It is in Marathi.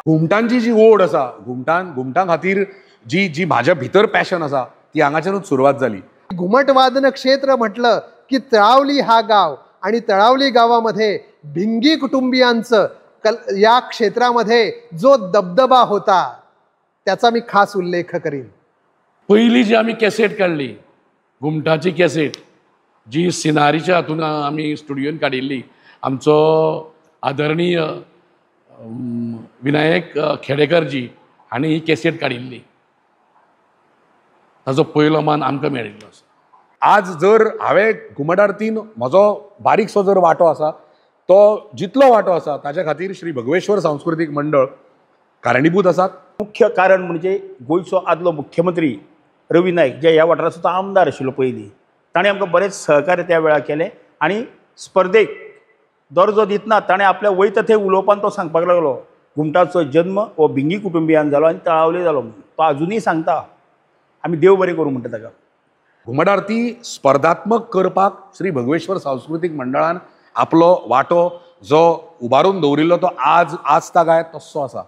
घुमटांची जी ओढ आसा, घुमटां खातीर जी जी म्हाज्या भितर पॅशन आसा ती हांगाच्यानूच सुरवात जाली. घुमट वादन क्षेत्र म्हटलं की तळावली हा गाव आणि तळावली गावामध्ये भिंगी कुटुंबियांचं या क्षेत्रामध्ये जो दबदबा होता त्याचा मी खास उल्लेख करीन. पहिली जी आम्ही कॅसेट काढली, घुमटाची कॅसेट, जी सिनारीच्या हातून आम्ही स्टुडिओन काडिल्ली, आमचो आदरणीय विनायक खेडेकरजी हांणी ही कॅसेट काडिल्ली. ताजो पयलो मान आमकां मेळिल्लो आसा. आज जर हांवें घुमट आरतीन म्हजो बारीकसो जर वांटो आसा, तो जितलो वांटो आसा ताच्या खातीर श्री भगवेश्वर सांस्कृतीक मंडळ कारणीभूत आसात. मुख्य कारण म्हणजे गोंयचो आदलो मुख्यमंत्री रवी नाईक, जे ह्या वाठाराचो तो आमदार आशिल्लो पयलीं, ताणें आमकां बरेंच सहकार्य त्या वेळार केलें आनी स्पर्धेक दर्जो दितना ताणें आपल्या वयता थंय उलोवपान तो सांगपाक लागलो घुमटाचो जल्म हो भिंगी कुटुंबियान जालो आनी तळावले जालो म्हणून. तो अजुनूय सांगता. आमी देव बरें करूं म्हणटा ताका. घुमट आरती स्पर्धात्मक करपाक श्री भगवेश्वर सांस्कृतीक मंडळान आपलो वांटो जो उबारून दवरिल्लो तो आज तागाय तस्सो आसा.